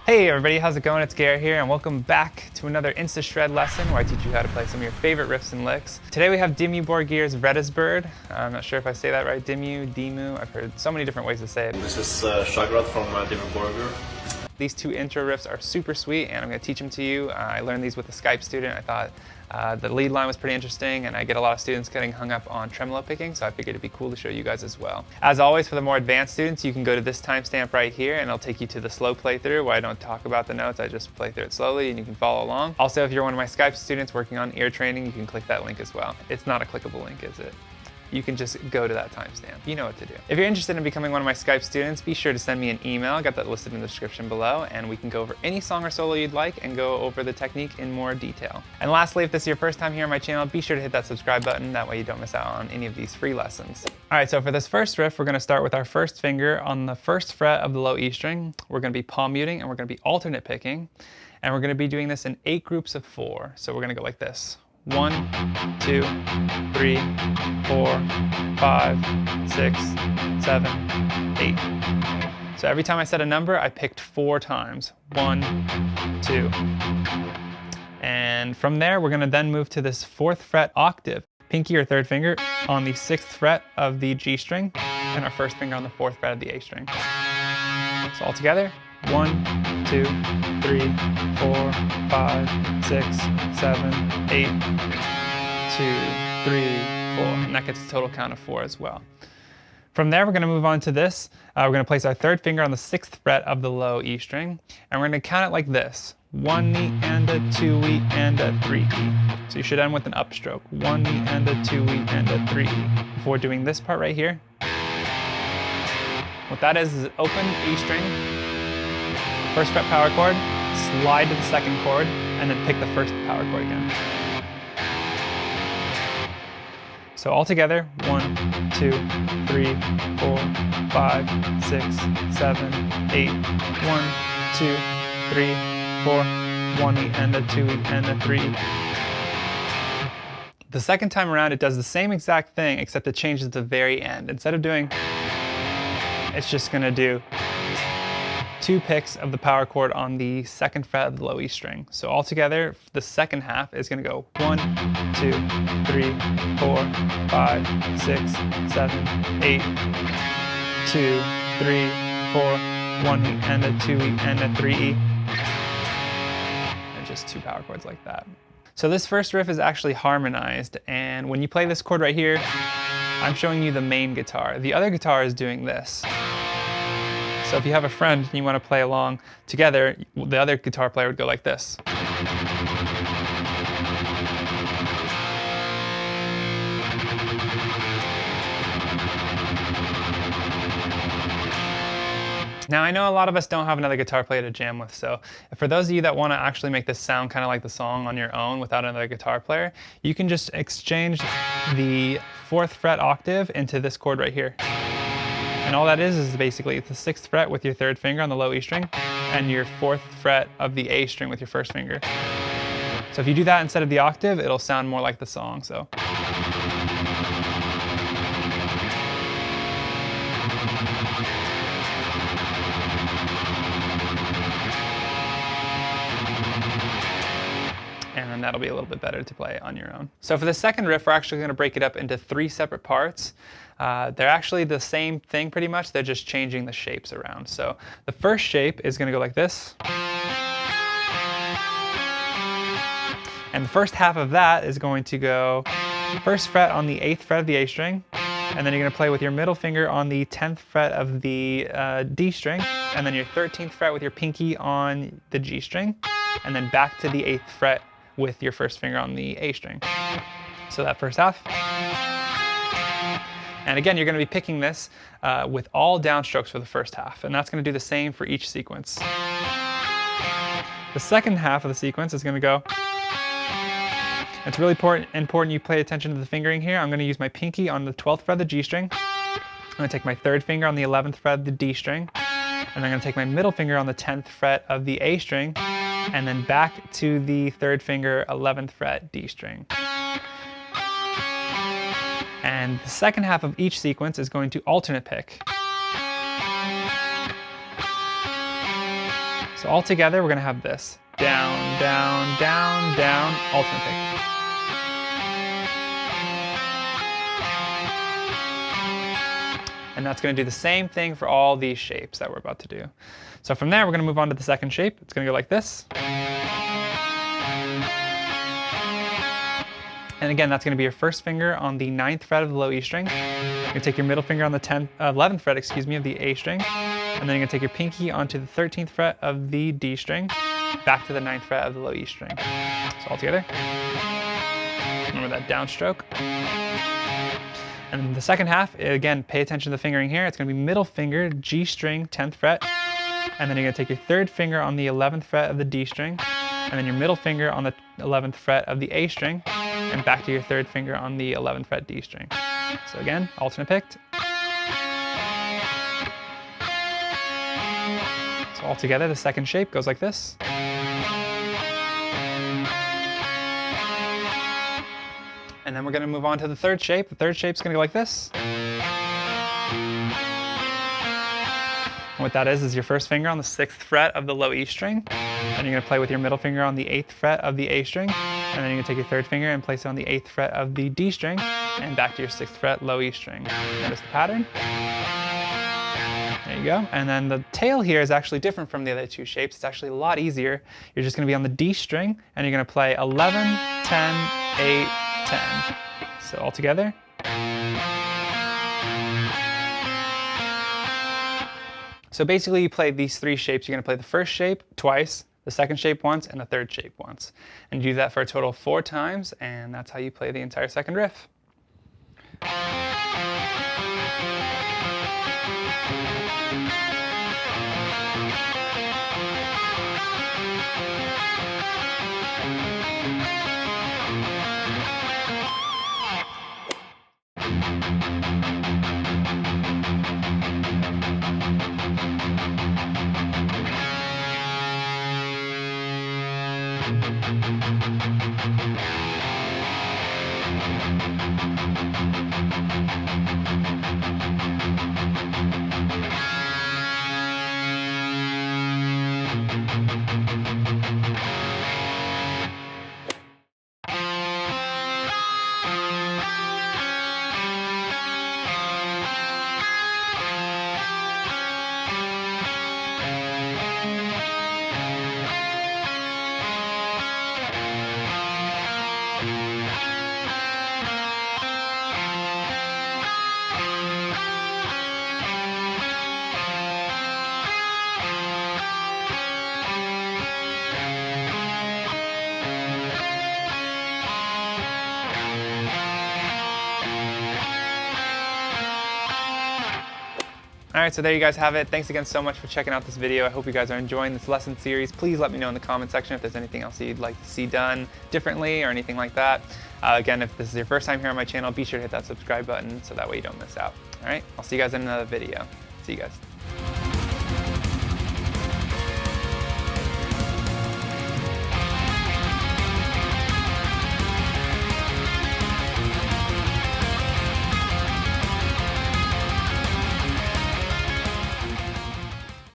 Hey everybody, how's it going? It's Garrett here, and welcome back to another InstaShred lesson where I teach you how to play some of your favorite riffs and licks. Today we have Dimmu Borgir's Vredesbyrd. I'm not sure if I say that right. Dimmu. I've heard so many different ways to say it. This is Shagrad from Dimmu Borgir. These two intro riffs are super sweet, and I'm going to teach them to you. I learned these with a Skype student. I thought the lead line was pretty interesting, and I get a lot of students getting hung up on tremolo picking, so I figured it'd be cool to show you guys as well. As always, for the more advanced students, you can go to this timestamp right here, and it'll take you to the slow playthrough where I don't talk about the notes, I just play through it slowly, and you can follow along. Also, if you're one of my Skype students working on ear training, you can click that link as well. It's not a clickable link, is it? You can just go to that timestamp. You know what to do. If you're interested in becoming one of my Skype students, be sure to send me an email. I got that listed in the description below, and we can go over any song or solo you'd like and go over the technique in more detail. And lastly, if this is your first time here on my channel, be sure to hit that subscribe button. That way you don't miss out on any of these free lessons. All right, so for this first riff, we're gonna start with our first finger on the first fret of the low E string. We're gonna be palm muting, and we're gonna be alternate picking. And we're gonna be doing this in 8 groups of 4. So we're gonna go like this. 1, 2, 3, 4, 5, 6, 7, 8. So every time I said a number, I picked 4 times. 1, 2. And from there, we're gonna then move to this 4th fret octave. Pinky or 3rd finger on the 6th fret of the G string, and our 1st finger on the 4th fret of the A string. So all together, 1, 2, 3, 4, 5, 6, 7, 8, 2, 3, 4. And that gets a total count of 4 as well. From there, we're going to move on to this. We're going to place our 3rd finger on the 6th fret of the low E string, and we're going to count it like this. 1 E and a 2 E and a 3 E. So you should end with an upstroke. 1 E and a 2 E and a 3 E. Before doing this part right here, what that is open E string, 1st fret power chord, slide to the 2nd chord, and then pick the 1st power chord again. So all together, 1, 2, 3, 4, 5, 6, 7, 8, 1, 2, 3, 4, 1 E and a 2 E and a 3 E. The second time around, it does the same exact thing, except it changes at the very end. Instead of doing, it's just gonna do 2 picks of the power chord on the 2nd fret of the low E string. So altogether, the second half is going to go 1, 2, 3, 4, 5, 6, 7, 8, 2, 3, 4, 1 E and a 2 E and a 3 E. And just 2 power chords like that. So this first riff is actually harmonized, and when you play this chord right here, I'm showing you the main guitar. The other guitar is doing this. So if you have a friend and you want to play along together, the other guitar player would go like this. Now I know a lot of us don't have another guitar player to jam with, so for those of you that want to actually make this sound kind of like the song on your own without another guitar player, you can just exchange the 4th fret octave into this chord right here. And all that is basically the 6th fret with your 3rd finger on the low E string and your 4th fret of the A string with your 1st finger. So if you do that instead of the octave, it'll sound more like the song. So. And then that'll be a little bit better to play on your own. So for the second riff, we're actually going to break it up into 3 separate parts. They're actually the same thing pretty much, they're just changing the shapes around. So the first shape is going to go like this. And the first half of that is going to go 1st fret on the 8th fret of the A string, and then you're going to play with your middle finger on the 10th fret of the D string, and then your 13th fret with your pinky on the G string, and then back to the 8th fret with your 1st finger on the A string. So that first half. And again, you're going to be picking this with all downstrokes for the first half, and that's going to do the same for each sequence. The second half of the sequence is going to go. It's really important you pay attention to the fingering here. I'm going to use my pinky on the 12th fret of the G string. I'm going to take my 3rd finger on the 11th fret of the D string, and I'm going to take my middle finger on the 10th fret of the A string, and then back to the 3rd finger, 11th fret D string. And the second half of each sequence is going to alternate pick. So all together, we're gonna have this. Down, down, down, down, alternate pick. And that's gonna do the same thing for all these shapes that we're about to do. So from there, we're gonna move on to the second shape. It's gonna go like this. And again, that's gonna be your first finger on the 9th fret of the low E string. You're gonna take your middle finger on the 11th fret, excuse me, of the A string. And then you're gonna take your pinky onto the 13th fret of the D string, back to the 9th fret of the low E string. So all together. Remember that downstroke. And the second half, again, pay attention to the fingering here. It's gonna be middle finger, G string, 10th fret. And then you're gonna take your third finger on the 11th fret of the D string, and then your middle finger on the 11th fret of the A string, and back to your third finger on the 11th fret D string. So again, alternate picked. So all together, the second shape goes like this. And then we're gonna move on to the third shape. The third shape's gonna go like this. And what that is your first finger on the 6th fret of the low E string. And you're gonna play with your middle finger on the 8th fret of the A string. And then you're gonna take your third finger and place it on the 8th fret of the D string, and back to your 6th fret low E string. Notice the pattern. There you go. And then the tail here is actually different from the other two shapes. It's actually a lot easier. You're just gonna be on the D string, and you're gonna play 11, 10, 8, 10. So all together. So basically you play these three shapes. You're gonna play the first shape twice, the second shape once, and the third shape once. And you do that for a total of 4 times, and that's how you play the entire second riff. All right, so there you guys have it. Thanks again so much for checking out this video. I hope you guys are enjoying this lesson series. Please let me know in the comment section if there's anything else you'd like to see done differently or anything like that. Again, if this is your first time here on my channel, be sure to hit that subscribe button so that way you don't miss out. All right, I'll see you guys in another video. See you guys.